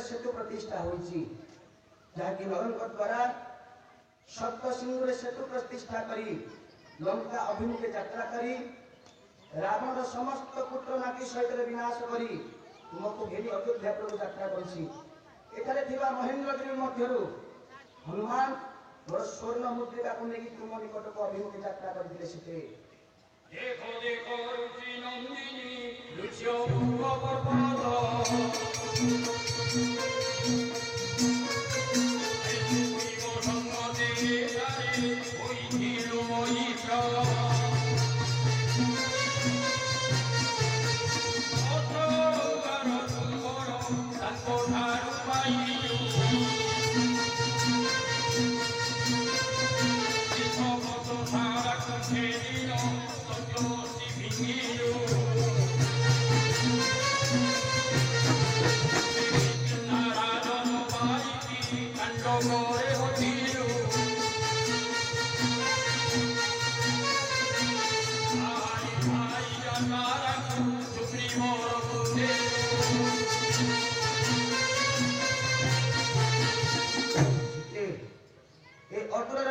गोटे सेतु प्रतिष्ठा होइछि जहाँकि नरंक द्वारा सप्त सिंह सेतु प्रतिष्ठा करी लंका अभिमुखे यात्रा करी रावण समस्त पुत्र नाती सहित विनाश करी तुमको घेरी अयोध्या प्रभु यात्रा करछि। एठारे थिबा महेंद्रगिरी मध्यरु हनुमान और स्वर्ण मुद्रिका को लेकी तुम निकट को अभिमुखे यात्रा करथिले सिते। देखो देखो रुचि नंदिनी रुचियो पूर्व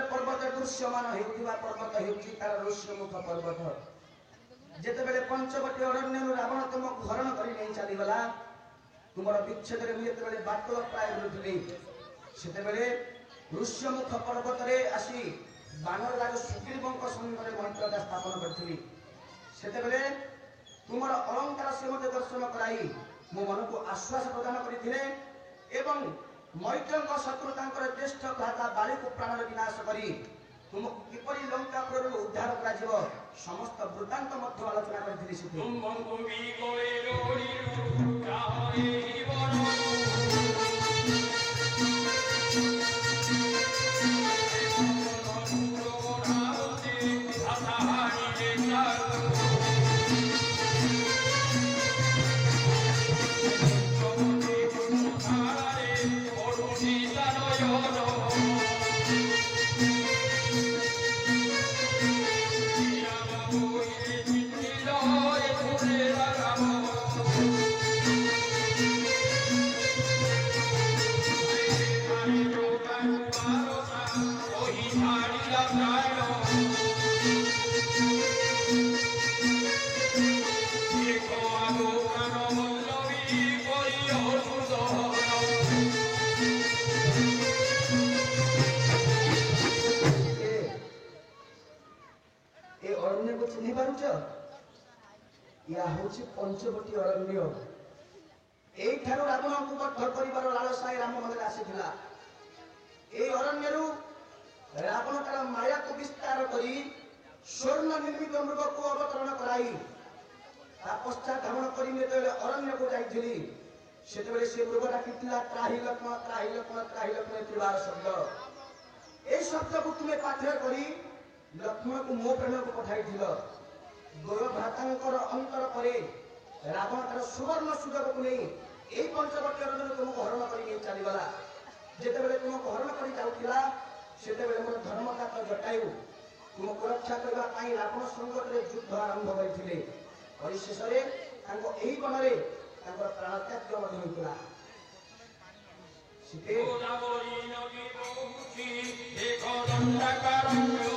पर्वत दृश्यमान हेउथिबा पर्वत हेउछि तार ऋष्यमुख पर्वत। जेतेबेले पंचवटी अरण्य रावण तुमको हरण करी नहीं चली गला तुमर विच्छेद रे जेतेबेले बाटल प्राय रुथिले सेतेबेले ऋष्यमुख पर्वत रे आसी बानर राज सुग्रीवंक सन्मुखरे मंत्र स्थापन करथिली। सेतेबेले तुमर अलंकार से मते दर्शन कराई मो मन को आश्वास प्रदान करथिले एवं मैत्रंक शत्रु तांकर ज्येष्ठ भ्राता बाली को प्राण विनाश करी तुमको किपरि लंकापुर उद्धार करा समस्त वृत्तांत मध्य आलोचना करथिली सिद्धि। पंचवटी अरण्य एठारु रावण को बद्ध करिवार लालसाय राम मंदिर आसीथिला। ए अरण्यरु रावण तार माया को विस्तार करी स्वर्ण निर्मित मृग को अवतरण कराई ता पश्चात धारण करी जेतेबेले अरण्य को जाइथिली सेतेबेले से मृग डाकिथिला त्राहि लक्ष्मण त्राहि लक्ष्मण त्राहि लक्ष्मण त्रिवार शब्द। ए शब्द को तुमे पाठ्य करी लक्ष्मण को मो प्रेम को पठाइथिलो। द्वय भ्रातांकर अंतर परे रावण तार सुवर्ण सुजोग को नहीं ए पंचवटी अरण्य तुमको हरण करी चली गला। जेतेबेले तुमको हरण करी जाउथिला सेतेबेले मोर धर्मदात जटायु तुमको रक्षा करबा पई रावण संकट रे युद्ध आरंभ करिथिले। परिशेष रे तांको एही बनरे तांकर प्राणत्याग मध्य होइतला। सिते गोदावरी नदी बहुची एक दंडकारण्य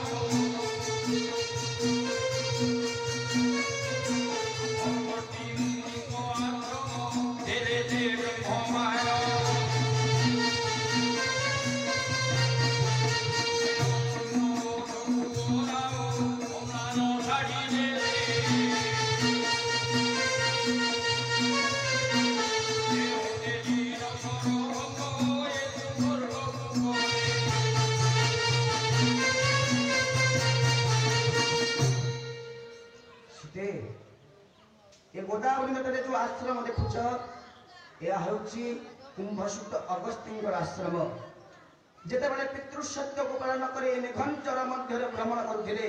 गोदावरी नदी जो आश्रम देखुच यह कुंभसूत अगस्त्य आश्रम। जेतेबेले पितृसत्य को पालन करे निघंचर मध्य भ्रमण करुथिले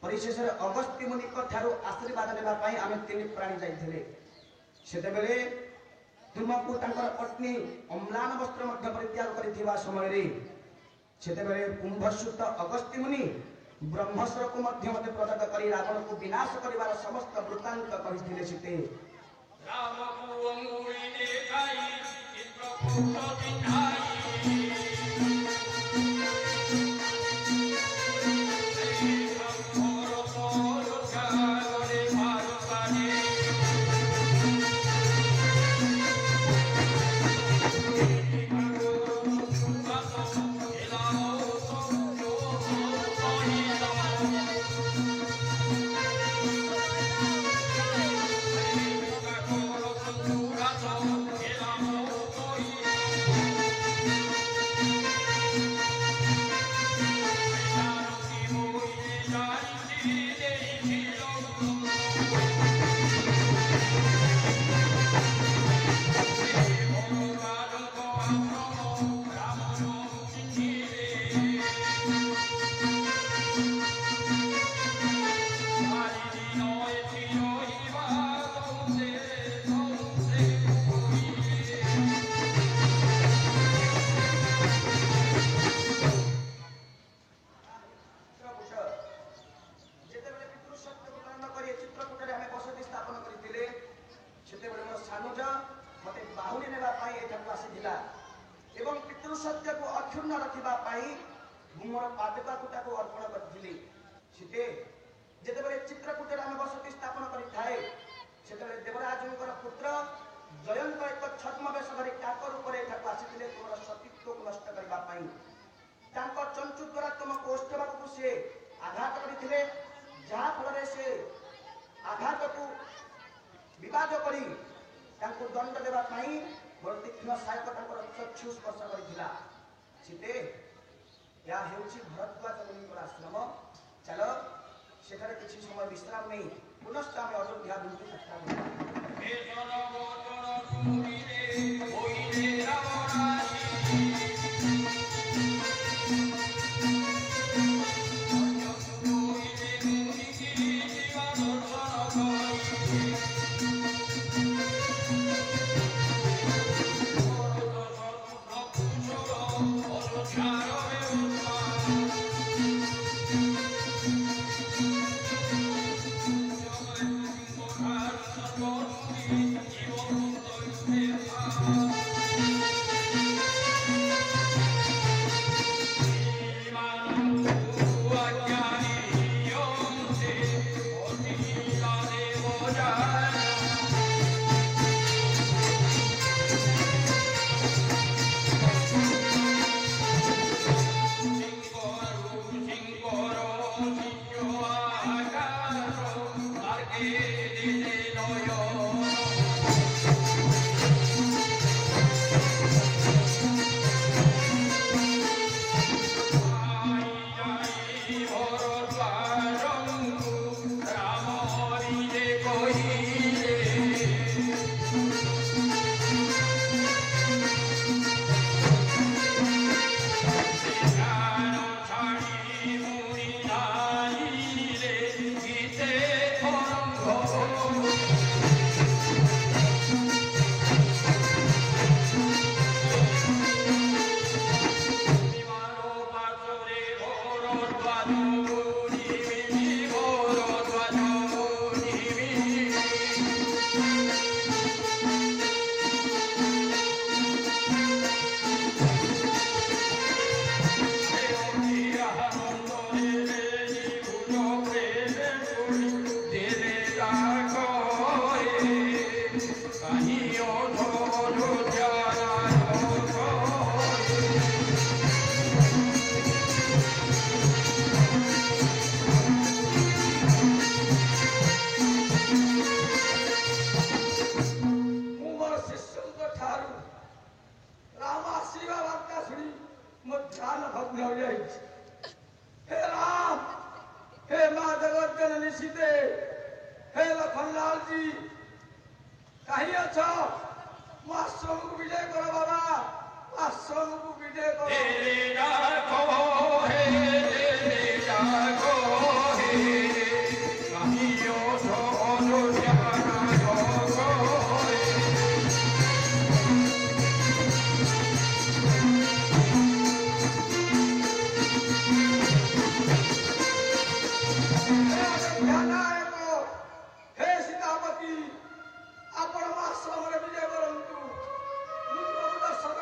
परिशेष अगस्त्य मुनि ठारू आशीर्वाद नेबा पई आमे तीन प्राणी जाइथिले। सेतेबेले तुमको तांकर पत्नी अम्लान वस्त्र मध्य परित्याग करिथिबा समय रे सेतेबेले कुंभसूत अगस्त्य मुनि ब्रह्मस्त्र को मध्य मते प्रदान करी रावण को विनाश करिवार समस्त वृत्तांत कहिथिले। सिते राम को अंगुली देखाई चित्र ଯେତେବେଳେ ପିତୃ ସତ୍ୟକୁ ପାଳନ କରି ଚିତ୍ରକୂଟରେ ଆମେ ବସତି ସ୍ଥାପନ କରିଥିଲେ ସେତେବେଳେ ମୋ ସାନୁଜ ମୋତେ ବାହୁଡ଼ି ନେବା ପାଇଁ ଏଠାକୁ ଆସିଥିଲା ଏବଂ ପିତୃ ସତ୍ୟକୁ ଅକ୍ଷୁଣ୍ଣ ରଖିବା ପାଇଁ ମୁଁ ମୋର ପାଦୁକାକୁ ତାକୁ ଅର୍ପଣ କରିଥିଲି। ସେତେ ଯେତେବେଳେ ଚିତ୍ରକୂଟରେ ଆମେ ବସତି ସ୍ଥାପନ କରିଥାଏ ସେତେବେଳେ ଦେବରାଜଙ୍କର ପୁତ୍ର ଜୟନ୍ତ ଏକ ଛଦ୍ମବେଶ ଧରି କାକ ରୂପରେ ଏଠାକୁ ଆସିଥିଲେ ତୁମର ସତୀତ୍ୱକୁ ନଷ୍ଟ କରିବା ପାଇଁ। ତାଙ୍କ ଚଞ୍ଚୁ ଦ୍ୱାରା ତୁମ କୌଷ୍ଠବକୁ ସେ ଆଘାତ କରିଥିଲେ ଯାହା ଫଳରେ ସେ ଆଘାତକୁ ବିବାଦ କରି ତାଙ୍କୁ ଦଣ୍ଡ ଦେବା ପାଇଁ ମୋର ତୀକ୍ଷ୍ଣ ସାୟକ ତାଙ୍କର ଚକ୍ଷୁ ସ୍ପର୍ଶ କରିଥିଲା। ସୀତେ ଏହା ହେଉଛି ଭରଦ୍ୱାଜ ମୁନିଙ୍କର ଆଶ୍ରମ। ଚାଲ ସେଠାରେ କିଛି ସମୟ ବିଶ୍ରାମ ନେଇ ପୁନଶ୍ଚ ଆମେ ଅଯୋଧ୍ୟା ଅଭିମୁଖେ ଯାତ୍ରା କରିବା। ଆପଣ ମୋ ଆଶ୍ରମରେ ବିଜୟ କରନ୍ତୁ। ମୁଁ ପ୍ରଭୁ ଦର୍ଶନ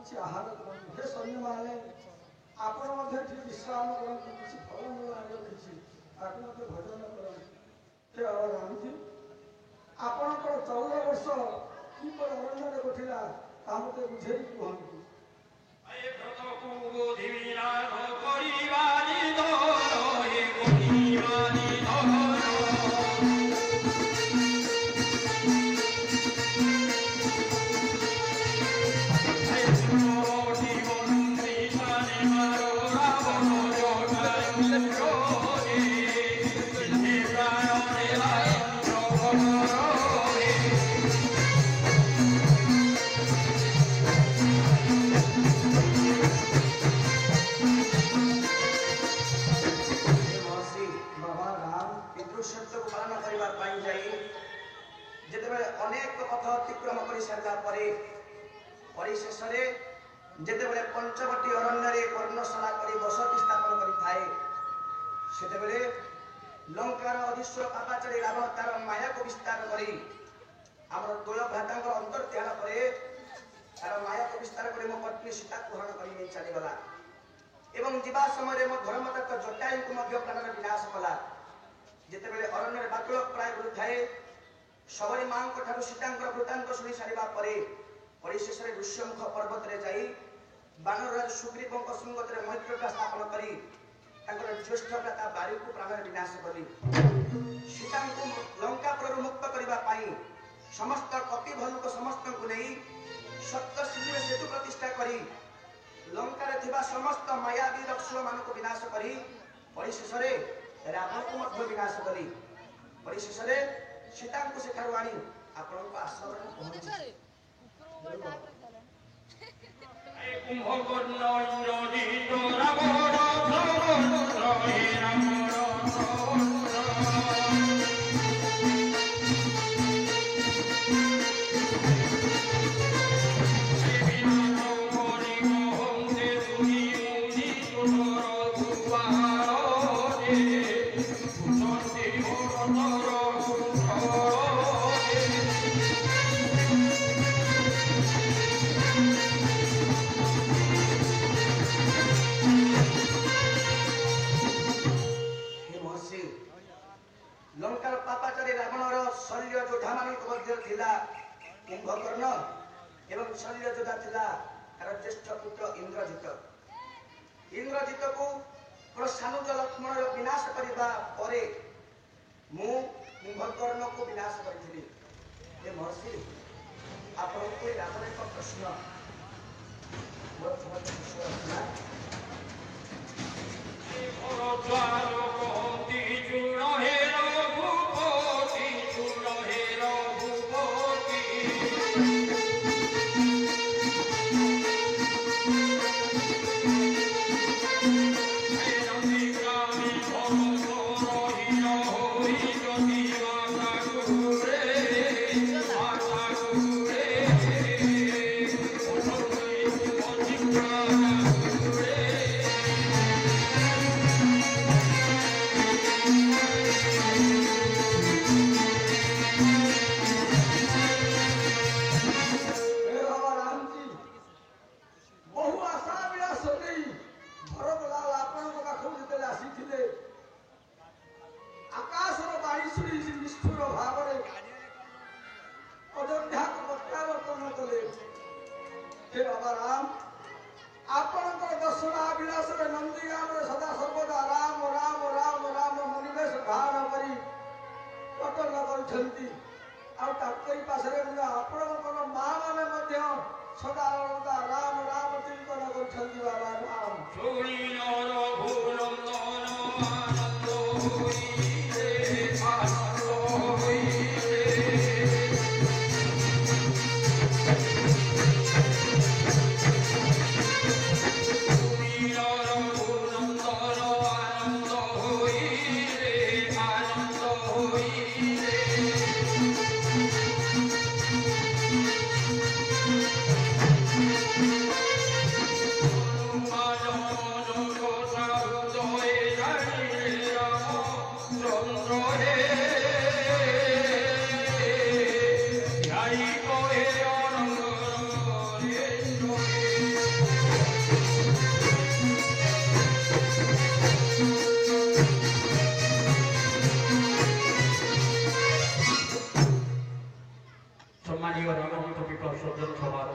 କିଛି ଆହାର କରନ୍ତୁ। ହେ ସୈନ୍ୟମାନେ ଆପଣ ମଧ୍ୟ ଏଠି ବିଶ୍ରାମ କରନ୍ତୁ, କିଛି ଫଳମୂଳ ଆଣି ରଖିଛି ତାକୁ ମଧ୍ୟ ଭୋଜନ କରନ୍ତୁ। ହେ ବାବା ରାମଜୀ, ଆପଣଙ୍କର 14 ବର୍ଷ କିପରି ଅରଣ୍ୟରେ କଟିଲା ତାହା ମୋତେ ବୁଝେଇ କୁହନ୍ତୁ। परिशेषरे जेतेबेले पंचवटी अरण्य कर्णशाला करी बसति स्थापन करिथाए सेतेबेले लंकार अधीश्वर पापाचारी रावण तार माया को विस्तार करी आमर द्वय भ्रातांकर अंतर्ध्यान परे तार माया को विस्तार करी मो पत्नी सीता को हरण करी नहीं चली गला एवं जीवा समय मो धर्मदत्त जटायु को मध्य प्राणर विनाश कला जेतेबेले अरण्य बातुल प्राय बुलुथाए सबरी मां को ठारू सीतांकर वृत्तांत शुणी सारिबा परे परिशेषरे ऋष्यमुख पर्वत रे जाई बानरराज सुग्रीव संगत रे मैत्रता स्थापन करी तांकर ज्येष्ठ भ्राता बारी को प्राण विनाश करी सीता को लंकापुर मुक्त करबा पाई समस्त कपि भल्लुक समस्त को नहीं सत्य सिंह सेतु प्रतिष्ठा करी लंका रे थिबा समस्त मायावी रक्षो मान को विनाश करी परिशेषरे रावण को मध्य विनाश करी परिशेषरे सीता को सेठारु आनी आपण को आश्रम रे पहुंची कुंभकर्ण इंद्रजित रावण लंकार पापाचारी रावणर शल्य योद्धा मान मध्य थिला कुंभकर्ण एवं शल्य योद्धा थिला तार ज्येष्ठ पुत्र इंद्रजित को सानुज लक्ष्मण विनाश करबा परे मु कुंभकर्ण को विनाश करिथिली ए महर्षि आपण को रावण एक प्रश्न मोर समस्त विषय Joy স্থানীয় রামমন্ত্রপিঠ সজ্জন সভার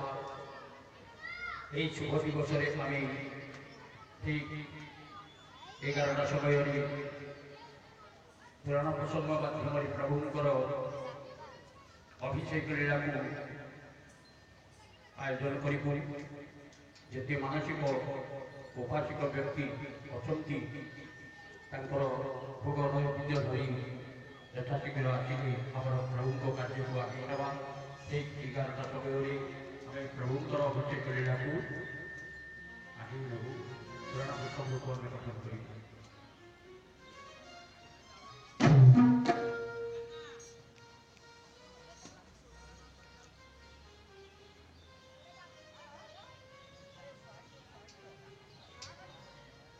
এই শুভ দিবসরে আমি ঠিক 11টা ସମୟରେ ପୁରାଣ ପ୍ରସଙ୍ଗ ମାଧ୍ୟମରେ ପ୍ରଭୁଙ୍କର ଅଭିଷେକ ଲୀଳାକୁ ଆୟୋଜନ କରିବୁ। ଯେତେ ମାନସିକ ଉପାସିକ ବ୍ୟକ୍ତି ଅଛନ୍ତି ତାଙ୍କର ଭୋଗ ନୈବେଦ୍ୟ ଧରି ଯଥାଶୀଘ୍ର ଆସିକି ଆମର ପ୍ରଭୁଙ୍କ କାର୍ଯ୍ୟକୁ ଆଗେଇ ନେବା। ଠିକ୍ 11ଟା ସମୟରେ ଆମେ ପ୍ରଭୁଙ୍କର ଅଭିଷେକ ଲୀଳାକୁ ଆଗେଇ ନେବୁ। ପୁରାଣ ପ୍ରସଙ୍ଗକୁ ଆମେ ଗଠନ କରିବୁ।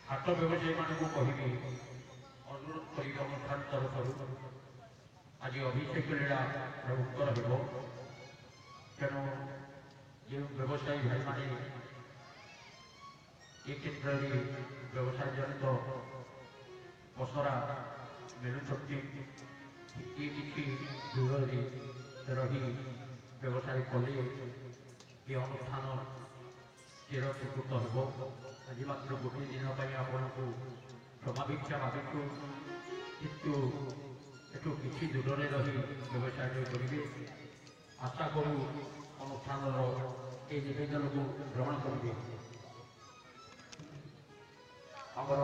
ହାଟ ବ୍ୟବସାୟୀମାନଙ୍କୁ କହିବି ଅନୁରୋଧ କରିବି ଅନୁଷ୍ଠାନ ତରଫରୁ ଆଜି ଅଭିଷେକ ଲୀଳା ପ୍ରଭୁଙ୍କର ହେବ। ତେଣୁ ଯେଉଁ ବ୍ୟବସାୟୀ ଭାଇମାନେ ଏ କ୍ଷେତ୍ରରେ ବ୍ୟବସାୟ ଜନିତ ପସରା ମିଳୁଛନ୍ତି କିଏ କିଛି ଦୂରରେ ରହି ବ୍ୟବସାୟ କଲେ ଏ ଅନୁଷ୍ଠାନ ଚିର ସ୍ୱୀକୃତ ହେବ। ଆଜି ମାତ୍ର ଗୋଟିଏ ଦିନ ପାଇଁ ଆପଣଙ୍କୁ କ୍ଷମା ଭିକ୍ଷା ମାଗୁଛୁ, କିନ୍ତୁ ଏଠୁ କିଛି ଦୂରରେ ରହି ବ୍ୟବସାୟ କରିବେ। ଆଶା କରୁ ଅନୁଷ୍ଠାନର এই ନିବେଦନକୁ ଗ୍ରହଣ କରିବେ। ଆମର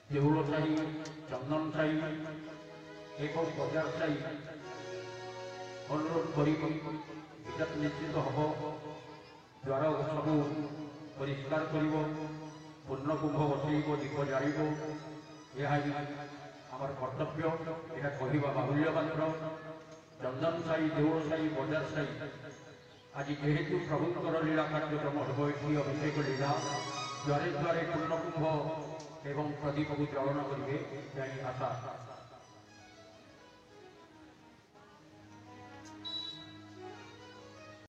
ଦେଉଳ ସାହି, ଚନ୍ଦନ ସାହି ଏବଂ ବଜାର ସାହି ଅନୁରୋଧ କରି ବିକାଶ ନିଶ୍ଚିତ ହେବ। ଦ୍ୱାର ସବୁ ପରିଷ୍କାର କରିବ, ପୂର୍ଣ୍ଣକୁମ୍ଭ ବସେଇବ, ଦୀପ ଜାଳିବ। ଏହା ହିଁ ଆମର କର୍ତ୍ତବ୍ୟ। ଏହା କହିବା ବାହୁଲ୍ୟ ମାତ୍ର। ଚନ୍ଦନ ସାହି, ଦେଉଳ ସାହି, ବଜାର ସାହି ଆଜି ଯେହେତୁ ପ୍ରଭୁଙ୍କର ଲୀଳା କାର୍ଯ୍ୟକ୍ରମ ହେବ, ଏଠି ଅଭିଷେକ ଲୀଳା ଦ୍ୱାରେ ଦ୍ୱାରେ ପୂର୍ଣ୍ଣକୁମ୍ଭ ଏବଂ ପ୍ରଦୀପକୁ ଚାଳନା କରିବେ, ଏହା ହିଁ ଆଶା।